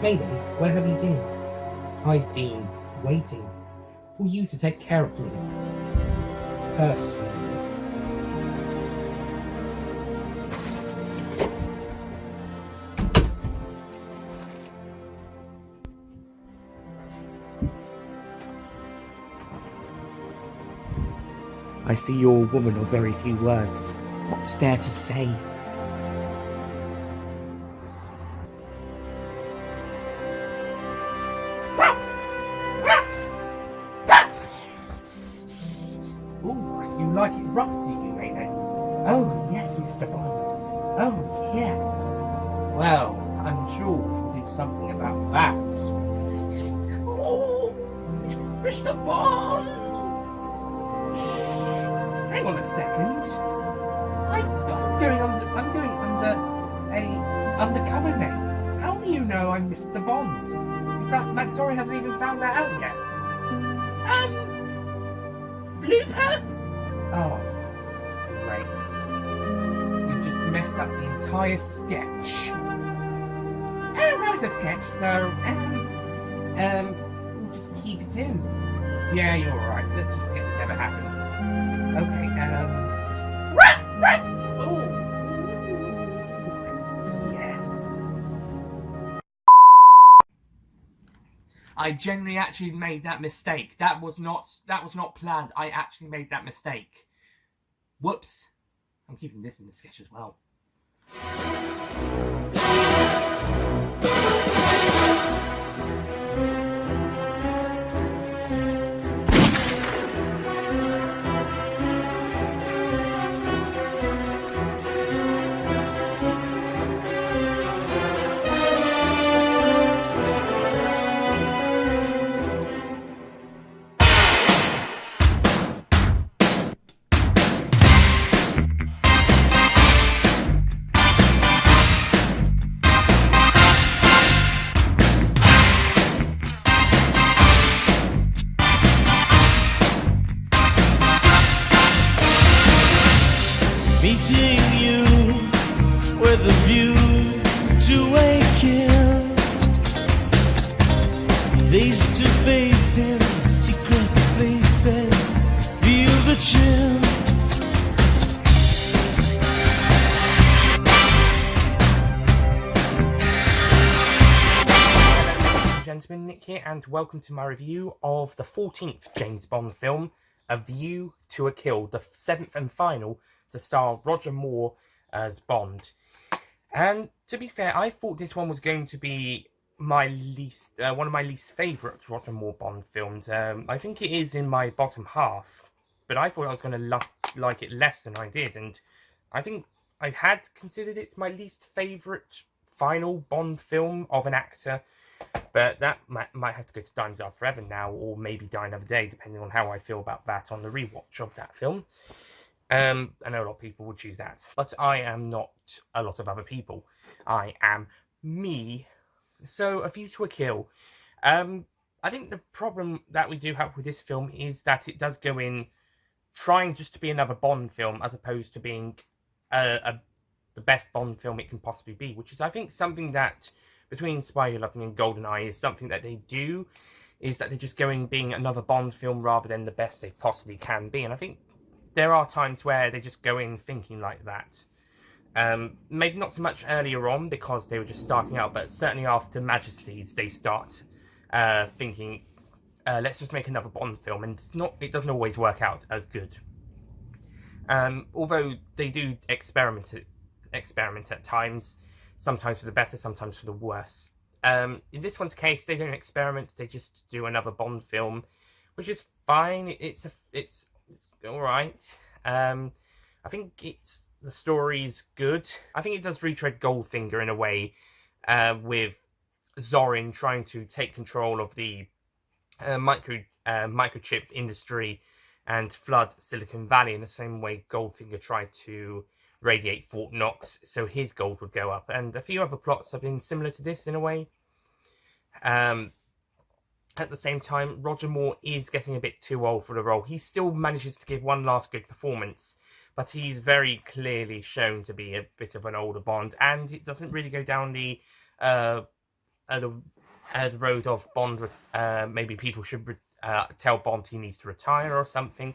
Mayday, where have you been? I've been waiting for you to take care of me. Personally. I see you're a woman of very few words. What's there to say? Ooh, you like it rough, do you, Mayday? Oh, yes, Mr. Bond. Oh, yes. Well, I'm sure we can do something about that. Oh, Mr. Bond! Hang on a second. I'm going under a undercover name. How do you know I'm Mr. Bond? In fact, Mactory hasn't even found that out yet. Blooper? Oh, great. You've just messed up the entire sketch. Oh, that was a sketch, so we'll just keep it in. Yeah, you're right. Let's just forget this ever happened. Okay, oh, yes. I genuinely actually made that mistake. That was not planned. I actually made that mistake. Whoops. I'm keeping this in the sketch as well. Meeting you with a view to a kill, face to face in secret places, feel the chill. Hello, ladies and gentlemen, Nick here, and welcome to my review of the 14th James Bond film, A View to a Kill, the 7th and final to star Roger Moore as Bond. And to be fair, I thought this one was going to be my least, one of my least favourite Roger Moore Bond films. I think it is in my bottom half, but I thought I was going to like it less than I did, and I think I had considered it my least favourite final Bond film of an actor, but that might have to go to Diamonds Are Forever now, or maybe Die Another Day, depending on how I feel about that on the rewatch of that film. I know a lot of people would choose that, but I am not a lot of other people. I am me. So, A View to a Kill. I think the problem that we do have with this film is that it does go in trying just to be another Bond film, as opposed to being the best Bond film it can possibly be, which is, I think, something that between Spy Who Loved Me and GoldenEye is something that they do, is that they're just going being another Bond film rather than the best they possibly can be, and I think there are times where they just go in thinking like that. Maybe not so much earlier on because they were just starting out, but certainly after Majesties they start thinking, let's just make another Bond film, and it doesn't always work out as good. Although they do experiment at times, sometimes for the better, sometimes for the worse. In this one's case, they don't experiment; they just do another Bond film, which is fine. It's all right. I think the story's good. I think it does retread Goldfinger in a way, with Zorin trying to take control of the microchip industry and flood Silicon Valley in the same way Goldfinger tried to radiate Fort Knox so his gold would go up. And a few other plots have been similar to this in a way. At the same time, Roger Moore is getting a bit too old for the role. He still manages to give one last good performance, but he's very clearly shown to be a bit of an older Bond, and it doesn't really go down the the road of Bond. Maybe people should tell Bond he needs to retire or something,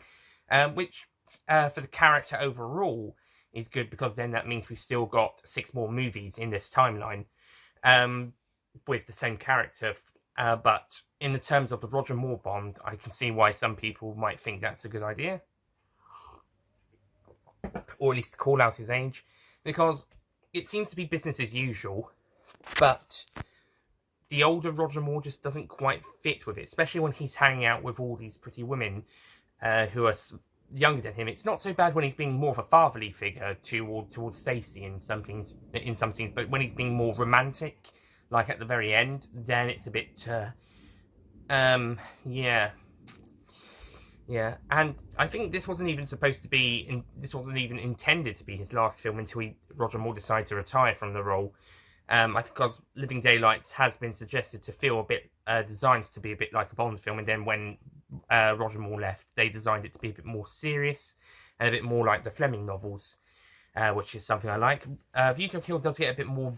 which for the character overall is good, because then that means we've still got 6 more movies in this timeline with the same character. But in the terms of the Roger Moore Bond, I can see why some people might think that's a good idea, or at least call out his age, because it seems to be business as usual, but the older Roger Moore just doesn't quite fit with it, especially when he's hanging out with all these pretty women who are younger than him. It's not so bad when he's being more of a fatherly figure towards Stacey in some scenes, but when he's being more romantic, like at the very end, then it's a bit, yeah. And I think this wasn't even intended to be his last film until Roger Moore decided to retire from the role. I think because Living Daylights has been suggested to feel a bit, designed to be a bit like a Bond film, and then when Roger Moore left, they designed it to be a bit more serious and a bit more like the Fleming novels, which is something I like. View to a Kill does get a bit more,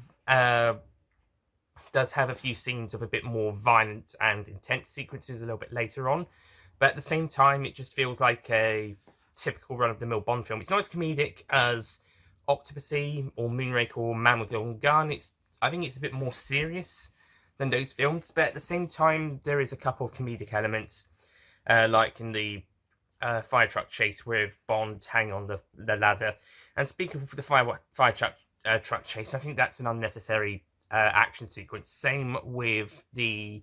does have a few scenes of a bit more violent and intense sequences a little bit later on, but at the same time, it just feels like a typical run-of-the-mill Bond film. It's not as comedic as Octopussy or Moonraker or Man with the Golden Gun. I think it's a bit more serious than those films, but at the same time, there is a couple of comedic elements, like in the fire truck chase with Bond hanging on the ladder. And speaking of the fire truck chase, I think that's an unnecessary action sequence. Same with the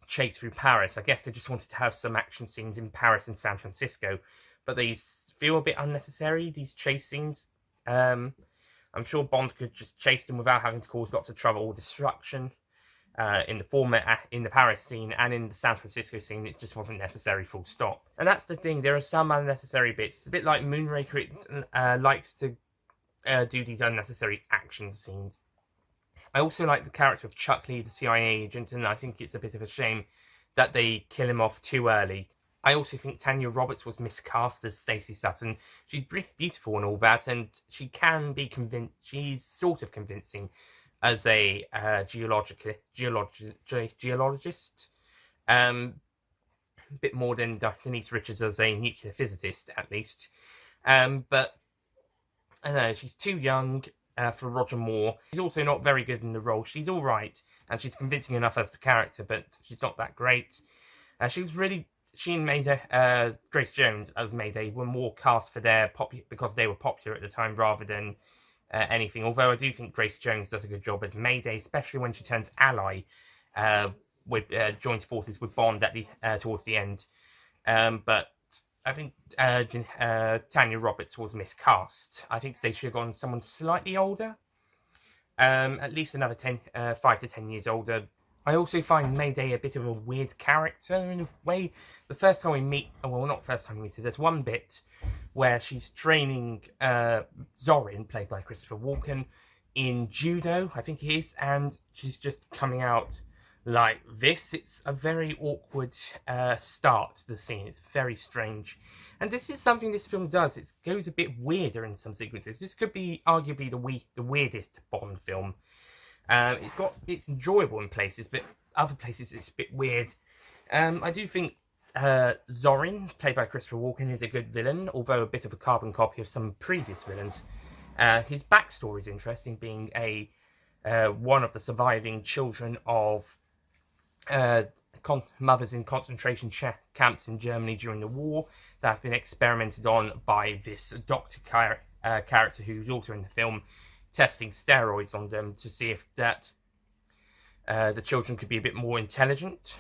chase through Paris. I guess they just wanted to have some action scenes in Paris and San Francisco, but they feel a bit unnecessary, these chase scenes. I'm sure Bond could just chase them without having to cause lots of trouble or destruction. In the Paris scene and in the San Francisco scene, it just wasn't necessary, full stop. And that's the thing, there are some unnecessary bits. It's a bit like Moonraker, it likes to do these unnecessary action scenes. I also like the character of Chuck Lee, the CIA agent, and I think it's a bit of a shame that they kill him off too early. I also think Tanya Roberts was miscast as Stacey Sutton. She's beautiful and all that, and she can be she's sort of convincing as a geologist. A bit more than Denise Richards as a nuclear physicist, at least. But I don't know, she's too young for Roger Moore. She's also not very good in the role. She's all right, and she's convincing enough as the character, but she's not that great. She and Mayday, Grace Jones as Mayday were more cast for because they were popular at the time rather than anything. Although I do think Grace Jones does a good job as Mayday, especially when she turns ally, joins forces with Bond towards the end. But I think Tanya Roberts was miscast. I think they should have gone someone slightly older, at least another 5 to 10 years older. I also find Mayday a bit of a weird character in a way. The first time we meet, well, not first time we meet her, there's one bit where she's training Zorin, played by Christopher Walken, in judo, I think it is, and she's just coming out like this. It's a very awkward start to the scene. It's very strange. And this is something this film does. It goes a bit weirder in some sequences. This could be arguably the weirdest Bond film. It's enjoyable in places, but other places it's a bit weird. I do think Zorin, played by Christopher Walken, is a good villain, although a bit of a carbon copy of some previous villains. His backstory is interesting, being one of the surviving children of mothers in concentration camps in Germany during the war that have been experimented on by this doctor character who's also in the film, testing steroids on them to see if the children could be a bit more intelligent,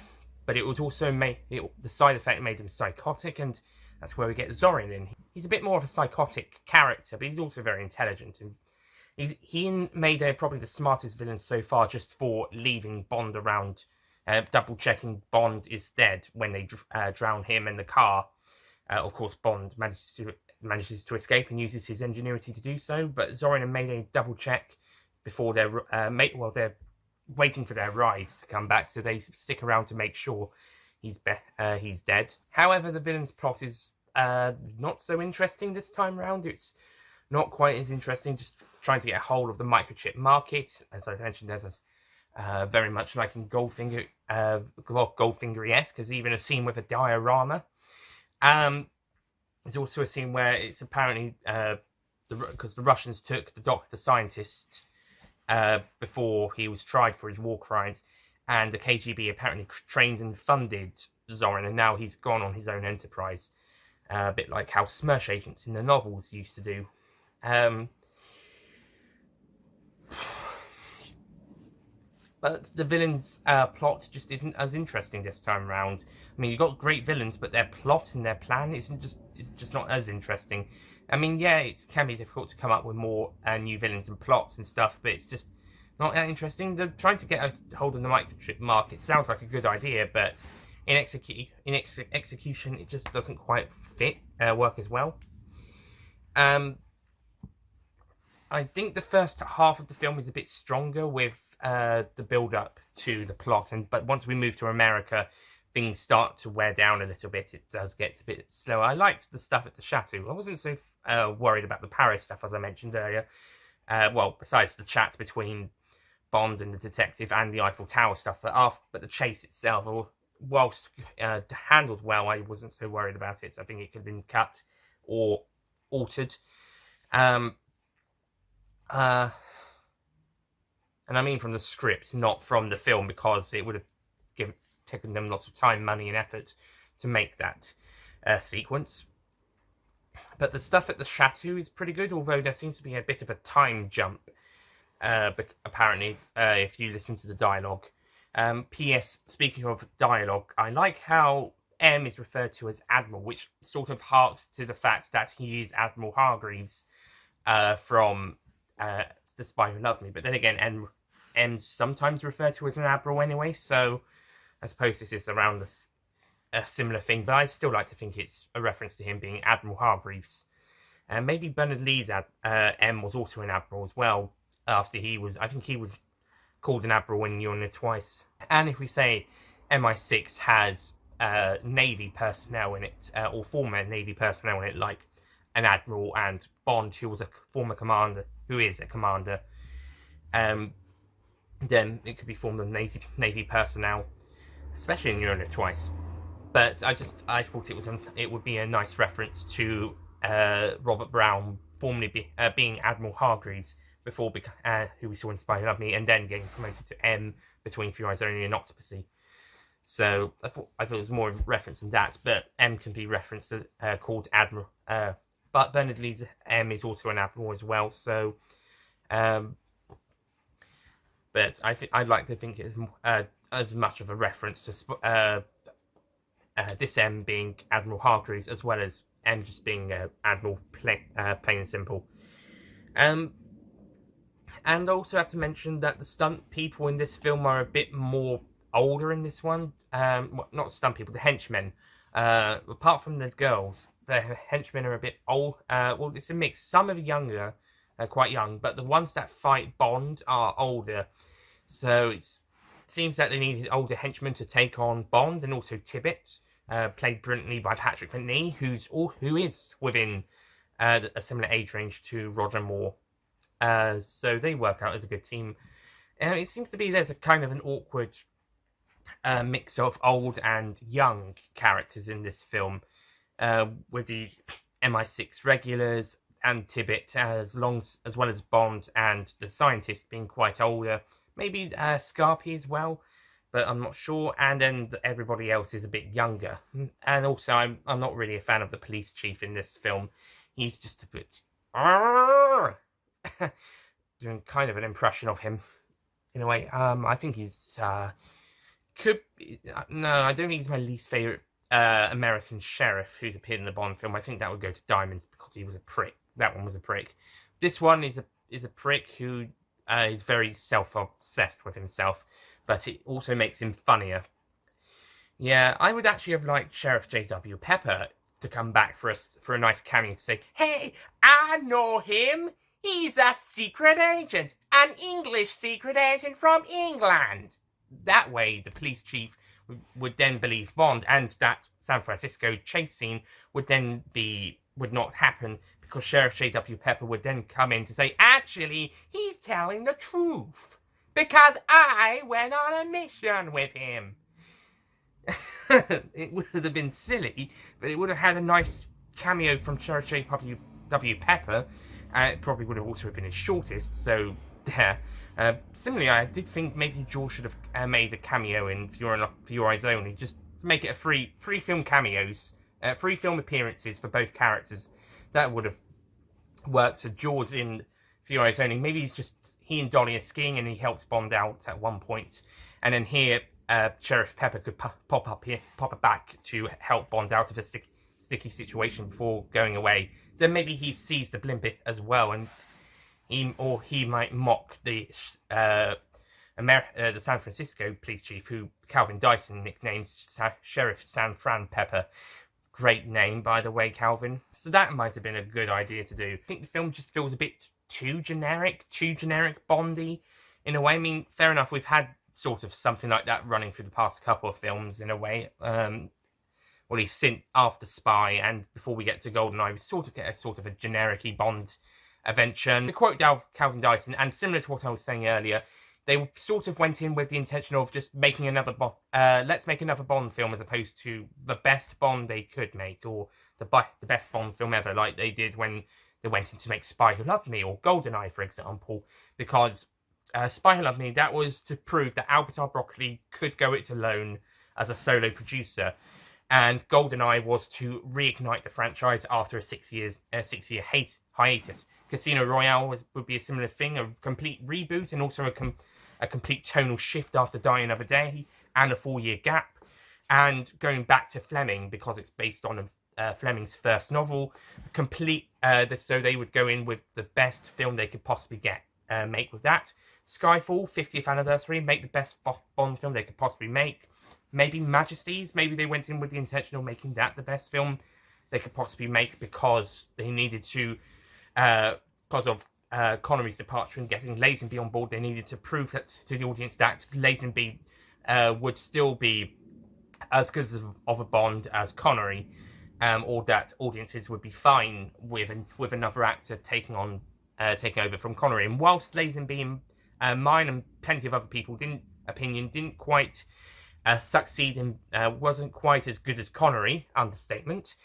but it would also the side effect made them psychotic, and that's where we get Zorin in. He's a bit more of a psychotic character, but he's also very intelligent, and he and Mayday are probably the smartest villains so far, just for leaving Bond around, double checking Bond is dead when they drown him in the car. Of course, Bond manages to escape and uses his ingenuity to do so, but Zorin and Mayday double check before they're waiting for their rides to come back, so they stick around to make sure he's dead. However, the villain's plot is not so interesting this time round. It's not quite as interesting, just trying to get a hold of the microchip market. As I mentioned, there's very much like in Goldfinger, Goldfinger-esque. There's even a scene with a diorama. There's also a scene where it's apparently because the Russians took the scientist before he was tried for his war crimes, and the KGB apparently trained and funded Zorin, and now he's gone on his own enterprise, a bit like how Smersh agents in the novels used to do. But the villains' plot just isn't as interesting this time around. I mean, you've got great villains, but their plot and their plan is just not as interesting. I mean, yeah, it can be difficult to come up with more new villains and plots and stuff, but it's just not that interesting. They're trying to get a hold of the microchip market. Sounds like a good idea, but in execution, it just doesn't quite work as well. I think the first half of the film is a bit stronger with the build-up to the plot, but once we move to America, things start to wear down a little bit. It does get a bit slower. I liked the stuff at the chateau. I wasn't so worried about the Paris stuff, as I mentioned earlier. Well, besides the chat between Bond and the detective and the Eiffel Tower stuff, but the chase itself, whilst handled well, I wasn't so worried about it. I think it could have been cut or altered. And I mean from the script, not from the film, because it would have taken them lots of time, money, and effort to make that sequence. But the stuff at the chateau is pretty good, although there seems to be a bit of a time jump, apparently, if you listen to the dialogue. P.S. Speaking of dialogue, I like how M is referred to as Admiral, which sort of harks to the fact that he is Admiral Hargreaves from The Spy Who Loved Me. But then again, M's sometimes referred to as an admiral anyway, so I suppose this is around a similar thing, but I still like to think it's a reference to him being Admiral Hargreaves. And maybe Bernard Lee's M was also an admiral as well, after I think he was called an admiral in You're Near Twice. And if we say MI6 has Navy personnel in it, or former Navy personnel in it, like an admiral and Bond, who is a commander, then it could be formed of Navy personnel, especially in You're Near Twice. But I thought it would be a nice reference to Robert Brown formerly being Admiral Hargreaves before who we saw in Spy Who Loved Me, and then getting promoted to M between Few Eyes Only and Octopussy. So I thought it was more of a reference than that, but M can be referenced as called Admiral. But Bernard Lee's M is also an admiral as well. So, but I'd like to think it's as much of a reference to this M being Admiral Hargreaves, as well as M just being Admiral plain and simple. And also have to mention that the stunt people in this film are a bit more older in this one. Well, not stunt people, the henchmen. Apart from the girls, the henchmen are a bit old. Well, it's a mix. Some are younger, quite young, but the ones that fight Bond are older. So it seems that they needed older henchmen to take on Bond, and also Tibbet, played brilliantly by Patrick Macnee, who is within a similar age range to Roger Moore. So they work out as a good team. It seems to be there's a kind of an awkward mix of old and young characters in this film, with the MI6 regulars and Tibbet, as well as Bond and the scientist being quite older. Maybe Scarpy as well, but I'm not sure. And then everybody else is a bit younger. And also, I'm not really a fan of the police chief in this film. He's just a bit doing kind of an impression of him in a way. I think he's I don't think he's my least favorite American sheriff who's appeared in the Bond film. I think that would go to Diamonds because he was a prick. That one was a prick. This one is a prick who is very self-obsessed with himself, but it also makes him funnier. Yeah, I would actually have liked Sheriff J.W. Pepper to come back for a nice cameo to say, "Hey, I know him. He's a secret agent, an English secret agent from England." That way, the police chief would then believe Bond, and that San Francisco chase scene would not happen, because Sheriff J.W. Pepper would then come in to say, "Actually, he's telling the truth. Because I went on a mission with him. It would have been silly, but it would have had a nice cameo from Sheriff W. Pepper. It probably would have also been his shortest, so there. Similarly, I did think maybe George should have made a cameo in For Your Eyes Only, just to make it a free film cameos, free film appearances for both characters. That would have worked for George in For Your Eyes Only. Maybe he and Dolly are skiing and he helps Bond out at one point, and then here Sheriff Pepper could pop back to help Bond out of a sticky situation before going away. Then maybe he sees the blimp as well, and he might mock the San Francisco police chief, who Calvin Dyson nicknames Sheriff San Fran Pepper. Great name, by the way, Calvin. So that might have been a good idea to do. I think the film just feels a bit too generic Bondy in a way. I mean, fair enough, we've had sort of something like that running through the past couple of films in a way. Well, he's since after Spy, and before we get to GoldenEye, we sort of get a generic-y Bond adventure. To quote Calvin Dyson, and similar to what I was saying earlier, they sort of went in with the intention of just making another let's make another Bond film, as opposed to the best Bond they could make, or the best Bond film ever, like they did when they went in to make Spy Who Loved Me, or GoldenEye, for example, because Spy Who Loved Me, that was to prove that Albert R. Broccoli could go it alone as a solo producer. And GoldenEye was to reignite the franchise after a 6-year hiatus. Casino Royale would be a similar thing, a complete reboot, and also a complete tonal shift after Die Another Day, and a 4-year gap. And going back to Fleming, because it's based on Fleming's first novel, so they would go in with the best film they could possibly make with that. Skyfall, 50th anniversary, make the best Bond film they could possibly make. Maybe Majesties, maybe they went in with the intention of making that the best film they could possibly make, because they needed to, because of Connery's departure and getting Lazenby on board, they needed to prove that to the audience that Lazenby would still be as good of a Bond as Connery, or that audiences would be fine with another actor taking over from Connery. And whilst Lazenby and mine and plenty of other people didn't quite succeed and wasn't quite as good as Connery, understatement,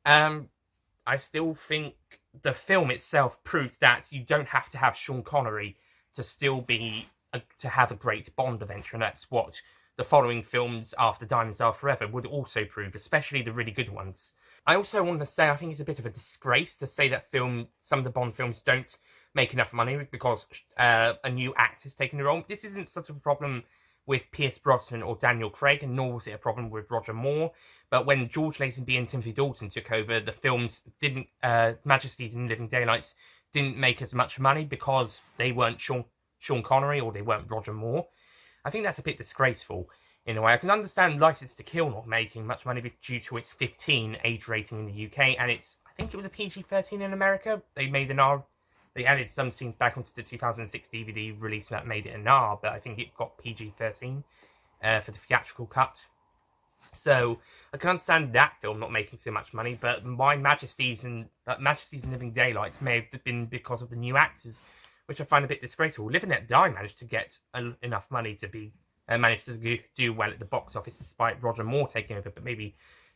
I still think the film itself proves that you don't have to have Sean Connery to still to have a great Bond adventure, and that's what the following films after Diamonds Are Forever would also prove, especially the really good ones. I also want to say I think it's a bit of a disgrace to say that some of the Bond films don't make enough money because a new actor's taking the role. This isn't such a problem with Pierce Brosnan or Daniel Craig, and nor was it a problem with Roger Moore. But when George Lazenby and Timothy Dalton took over, the films Majesties and Living Daylights didn't make as much money because they weren't Sean Connery or they weren't Roger Moore. I think that's a bit disgraceful in a way. I can understand License to Kill not making much money due to its 15 age rating in the UK, and I think it was a PG-13 in America. They added some scenes back onto the 2006 DVD release that made it an R, but I think it got PG-13 for the theatrical cut. So I can understand that film not making so much money, but Majesties and Living Daylights may have been because of the new actors, which I find a bit disgraceful. Live and Let Die managed to get enough money to managed to do well at the box office despite Roger Moore taking over, but maybe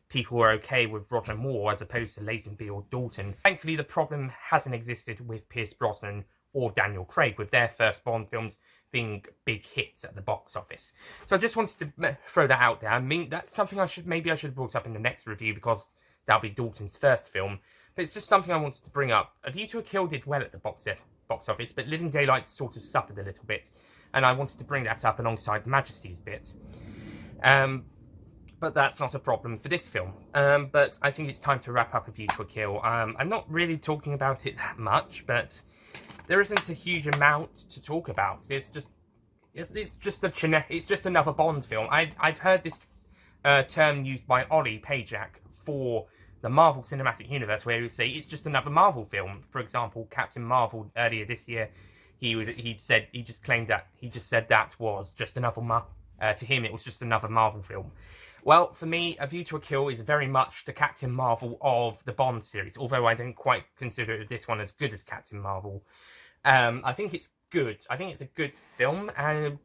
people were okay with Roger Moore as opposed to Lazenby or Dalton. Thankfully, the problem hasn't existed with Pierce Brosnan or Daniel Craig, with their first Bond films being big hits at the box office. So I just wanted to throw that out there. I mean, that's something I should have brought up in the next review, because that'll be Dalton's first film. But it's just something I wanted to bring up. A View to a Kill did well at the box office, but Living Daylights sort of suffered a little bit. And I wanted to bring that up alongside Majesty's bit. But that's not a problem for this film. But I think it's time to wrap up A View to a Kill. I'm not really talking about it that much, but there isn't a huge amount to talk about. It's just another Bond film. I've heard this term used by Ollie Pajak for the Marvel Cinematic Universe, where he would say it's just another Marvel film. For example, Captain Marvel earlier this year, he said that was just another to him it was just another Marvel film. Well, for me, A View to a Kill is very much the Captain Marvel of the Bond series, although I don't quite consider this one as good as Captain Marvel. I think it's good. I think it's a good film,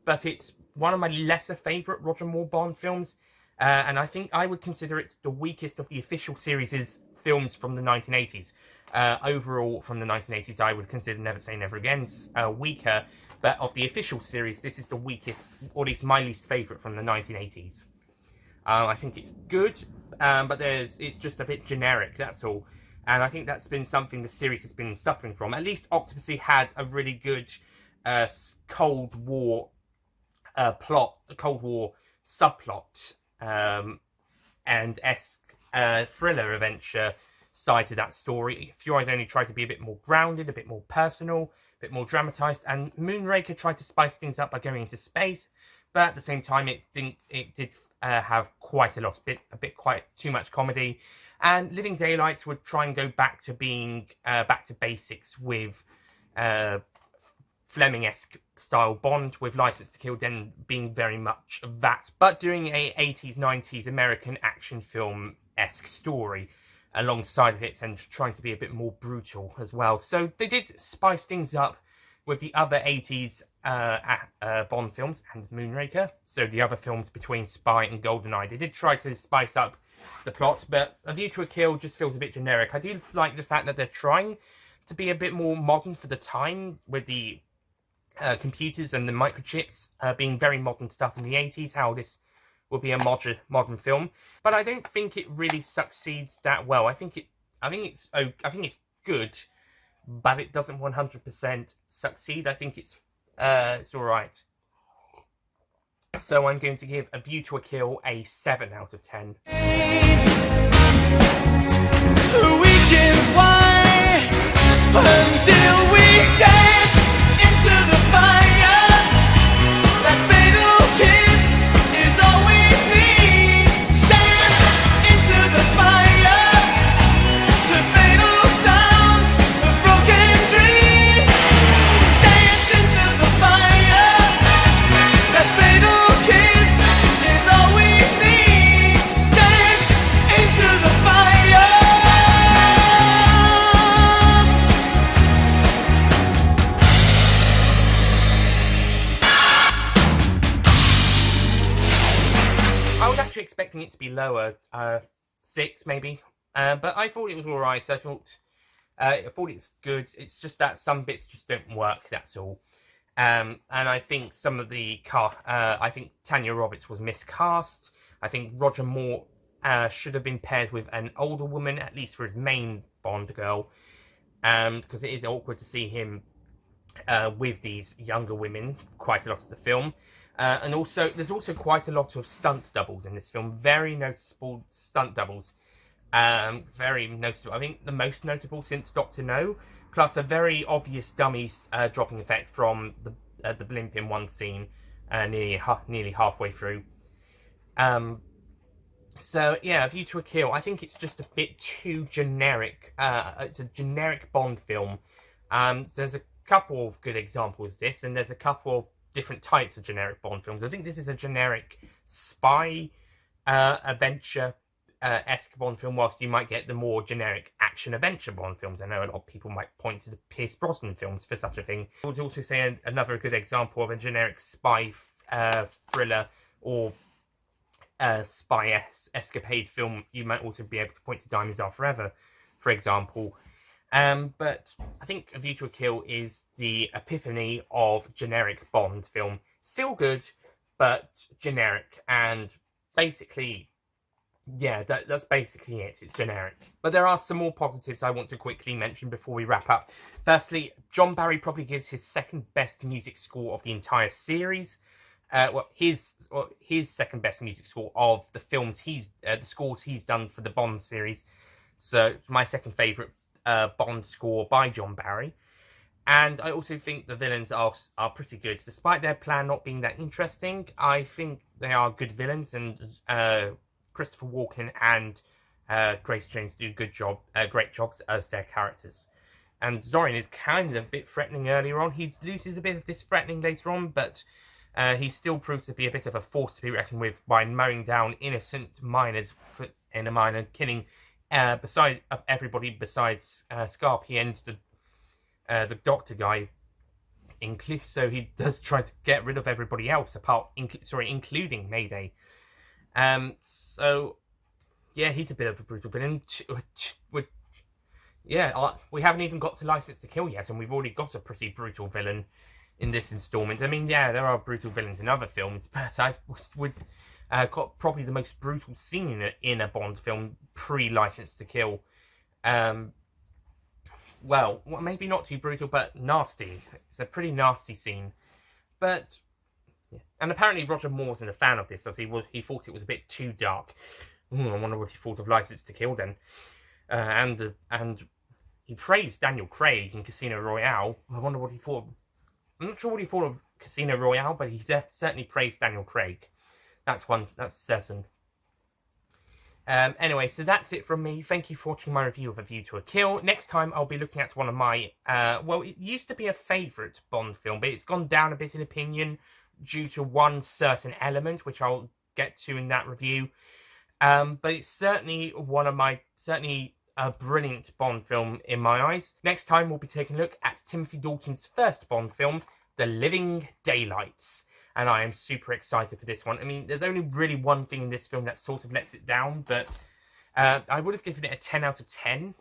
but it's one of my lesser favourite Roger Moore Bond films. And I think I would consider it the weakest of the official series' films from the 1980s. Overall, from the 1980s, I would consider Never Say Never Again weaker. But of the official series, this is the weakest, or at least my least favourite from the 1980s. I think it's good, but it's just a bit generic, that's all. And I think that's been something the series has been suffering from. At least Octopussy had a really good Cold War plot, Cold War subplot, and esque thriller adventure side to that story. Fury's only tried to be a bit more grounded, a bit more personal, a bit more dramatised, and Moonraker tried to spice things up by going into space, but at the same time it did have quite a lot, quite too much comedy. And Living Daylights would try and go back to being back to basics with Fleming-esque style Bond, with License to Kill then being very much that, but doing a 80s, 90s American action film-esque story alongside of it, and trying to be a bit more brutal as well. So they did spice things up with the other 80s Bond films and Moonraker. So the other films between Spy and GoldenEye, they did try to spice up the plot, but A View to a Kill just feels a bit generic. I do like the fact that they're trying to be a bit more modern for the time, with the computers and the microchips being very modern stuff in the 80s, how this will be a modern film. But I don't think it really succeeds that well. I think it's good, but it doesn't 100% succeed. I think it's all right. So I'm going to give A View to a Kill a 7 out of 10. The weekends why until we dance into the fire. That fatal kiss is all we need. Dance into the fire to fatal sounds of broken dreams. Dance into the fire. That fatal kiss is all we need. Dance into the fire. I was actually expecting it to be lower, 6 maybe, but I thought it was alright. I thought it's good. It's just that some bits just don't work, that's all. And I think some of the I think Tanya Roberts was miscast. I think Roger Moore should have been paired with an older woman, at least for his main Bond girl, because it is awkward to see him with these younger women quite a lot of the film. And also, there's also quite a lot of stunt doubles in this film. Very noticeable stunt doubles. Very noticeable. I think the most notable since Dr. No. Plus a very obvious dummy dropping effect from the blimp in one scene, nearly halfway through. So yeah, A View to a Kill. I think it's just a bit too generic. It's a generic Bond film. There's a couple of good examples of this, and there's a couple of different types of generic Bond films. I think this is a generic spy adventure esque Bond film, whilst you might get the more generic action adventure Bond films. I know a lot of people might point to the Pierce Brosnan films for such a thing. I would also say another good example of a generic spy thriller or spy escapade film, you might also be able to point to Diamonds Are Forever, for example. But I think A View to a Kill is the epiphany of generic Bond film. Still good, but generic. And basically, yeah, that's basically it. It's generic. But there are some more positives I want to quickly mention before we wrap up. Firstly, John Barry probably gives his second best music score of the entire series. His second best music score of the films the scores he's done for the Bond series. So my second favourite Bond score by John Barry. And I also think the villains are pretty good. Despite their plan not being that interesting, I think they are good villains, and Christopher Walken and Grace Jones do great jobs as their characters. And Zorian is kind of a bit threatening earlier on. He loses a bit of this threatening later on, but he still proves to be a bit of a force to be reckoned with by mowing down innocent miners in a mine and killing everybody besides Scarpy and the doctor guy so he does try to get rid of everybody else, including Mayday. So yeah, he's a bit of a brutal villain. We haven't even got to License to Kill yet, and we've already got a pretty brutal villain in this installment. I mean, yeah, there are brutal villains in other films, but I've got probably the most brutal scene in a Bond film pre-License to Kill. Well, maybe not too brutal, but nasty. It's a pretty nasty scene. But, yeah. And apparently Roger Moore wasn't a fan of this, as he thought it was a bit too dark. I wonder what he thought of License to Kill then. And he praised Daniel Craig in Casino Royale. I wonder what he thought. I'm not sure what he thought of Casino Royale, but he certainly praised Daniel Craig. That's certain. Anyway, so that's it from me. Thank you for watching my review of A View to a Kill. Next time, I'll be looking at one of my... well, it used to be a favourite Bond film, but it's gone down a bit in opinion due to one certain element, which I'll get to in that review. But it's certainly a brilliant Bond film in my eyes. Next time, we'll be taking a look at Timothy Dalton's first Bond film, The Living Daylights. And I am super excited for this one. I mean, there's only really one thing in this film that sort of lets it down, but I would have given it a 10 out of 10.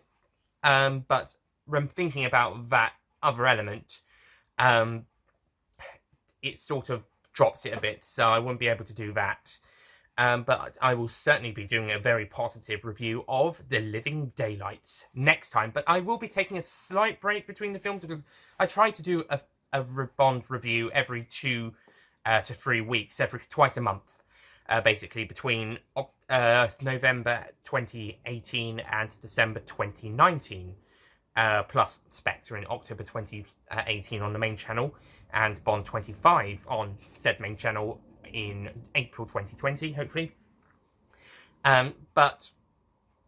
But when thinking about that other element, it sort of drops it a bit, so I wouldn't be able to do that. But I will certainly be doing a very positive review of The Living Daylights next time. But I will be taking a slight break between the films because I try to do a Bond review every 2 to 3 weeks, twice a month, basically between November 2018 and December 2019, plus Spectre in October 2018 on the main channel, and Bond 25 on said main channel in April 2020, hopefully. But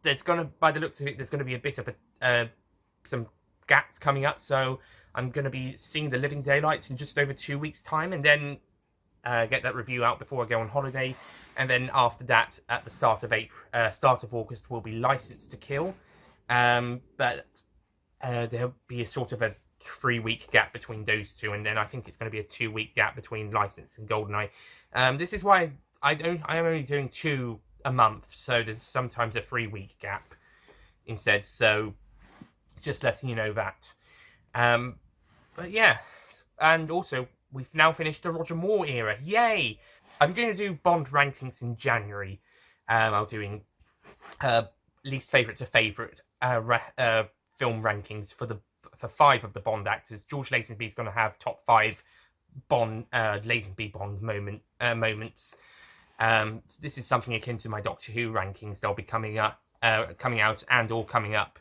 there's by the looks of it, there's gonna be a bit of some gaps coming up, so I'm gonna be seeing The Living Daylights in just over 2 weeks' time, and then get that review out before I go on holiday, and then after that, at the start of August, will be License to Kill. But there'll be a sort of a 3-week gap between those two, and then I think it's going to be a 2-week gap between License and GoldenEye. This is why I'm only doing 2 a month, so there's sometimes a 3-week gap instead. So just letting you know that. But yeah, and also, we've now finished the Roger Moore era. Yay! I'm going to do Bond rankings in January. I'll be doing least favourite to favourite film rankings for 5 of the Bond actors. George Lazenby's going to have top 5 Bond Lazenby Bond moments. This is something akin to my Doctor Who rankings. They'll be coming out and all coming up.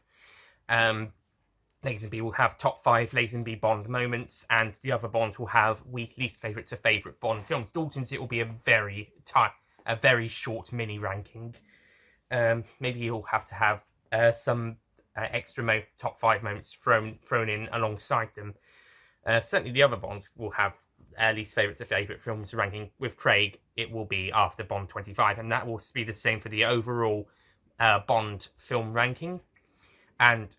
Lazenby will have top 5 Lazenby Bond moments, and the other Bonds will have least favourite to favourite Bond films. Dalton's, it will be a very short mini ranking. Maybe he'll have to have some extra top 5 moments thrown in alongside them. Certainly the other Bonds will have least favourite to favourite films ranking. With Craig, it will be after Bond 25, and that will be the same for the overall Bond film ranking. And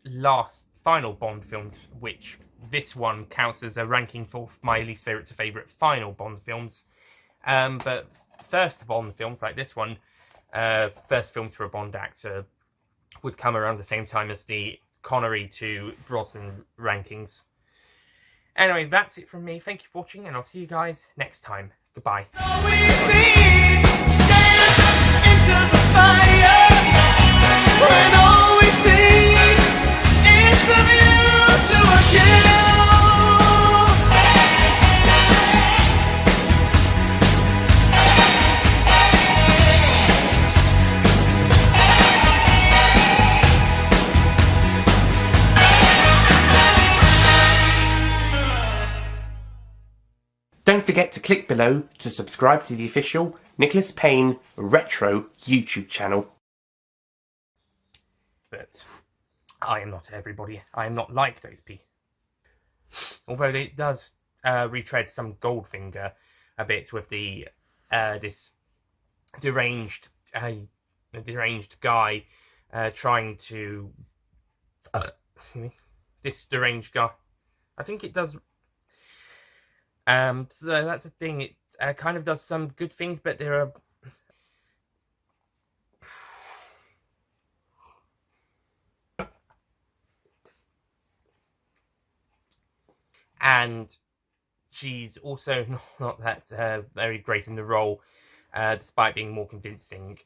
final Bond films, which this one counts as a ranking for my least favourite to favourite final Bond films. But first Bond films, like this one, first films for a Bond actor, would come around the same time as the Connery to Brosnan rankings. Anyway, that's it from me. Thank you for watching, and I'll see you guys next time. Goodbye. Don't forget to click below to subscribe to the official Nicholas Payne Retro YouTube channel. But I am not everybody. I am not like those people. Although it does retread some Goldfinger a bit with the this deranged guy trying to this deranged guy. I think it does. So that's the thing. It kind of does some good things, but there are. And she's also not that very great in the role, despite being more convincing.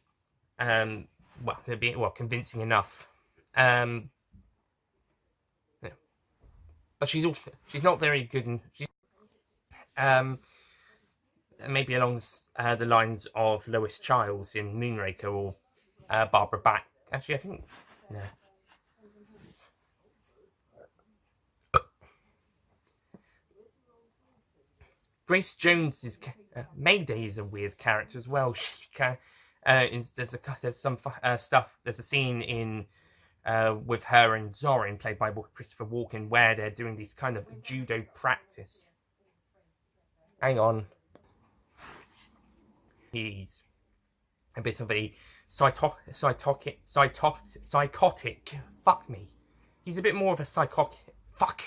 Convincing enough. Yeah. But she's not very good in. Maybe along the lines of Lois Chiles in Moonraker or Barbara Bach. Actually, I think no. Grace Jones's Mayday is a weird character as well. She there's some stuff. There's a scene in with her and Zorin, played by Christopher Walken, where they're doing this kind of judo practice. Hang on. He's a bit of a psychotic. Fuck me. He's a bit more of a psychotic. Fuck.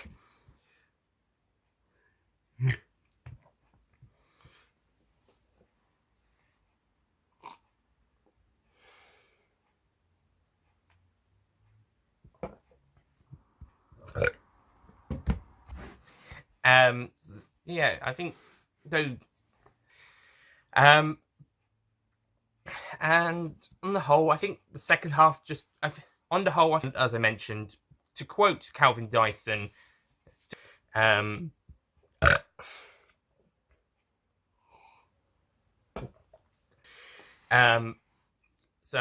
Yeah, I think though. And on the whole, I think the second half on the whole, as I mentioned, to quote Calvin Dyson, so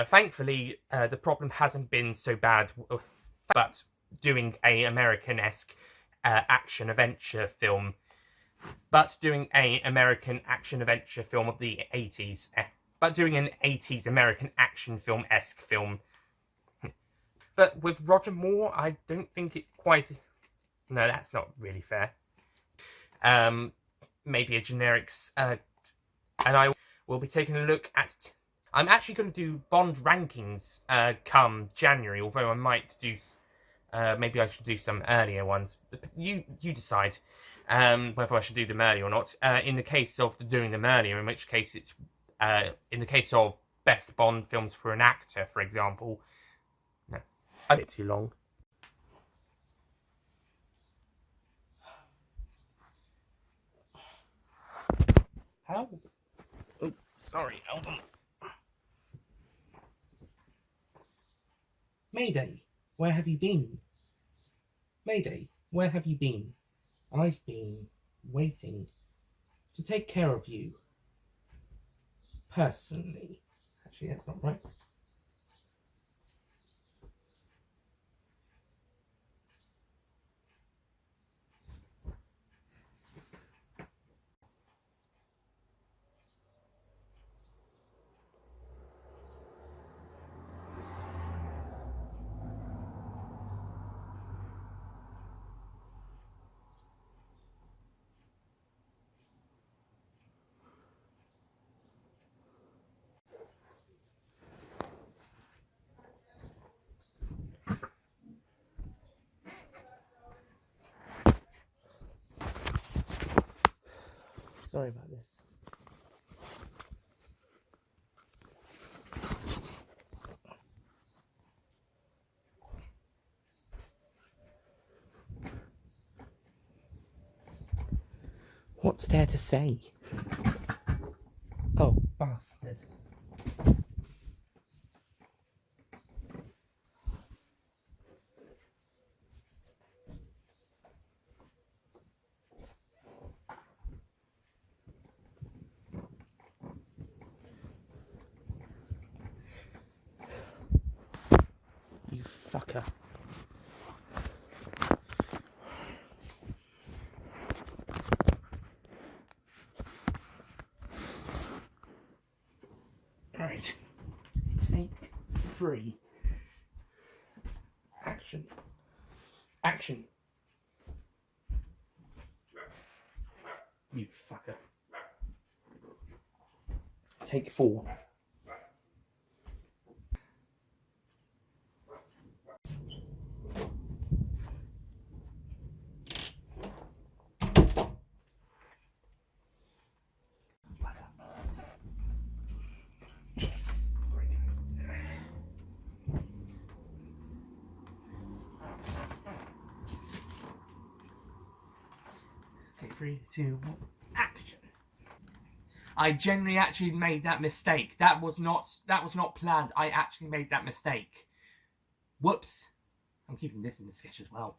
thankfully, the problem hasn't been so bad, but doing a American-esque action adventure film, but doing an American action adventure film of the 80s, but doing an 80s American action film-esque film. But with Roger Moore, I don't think it's quite. No, that's not really fair. Maybe a generics, and I will be taking a look at. I'm actually going to do Bond rankings come January, although I might do. Maybe I should do some earlier ones. You decide whether I should do them early or not. In the case of doing them earlier, in which case it's in the case of best Bond films for an actor, for example. No, a bit too long. How? Oh, sorry, Alvin. Mayday, where have you been? Mayday, where have you been? I've been waiting to take care of you. Personally. Actually, that's not right. Sorry about this. What's there to say? Oh, bastard. You fucker. Right. Take 3. Action. Action. You fucker. Take 4. 3, 2, 1, action. I genuinely actually made that mistake. That was not planned. I actually made that mistake. Whoops. I'm keeping this in the sketch as well.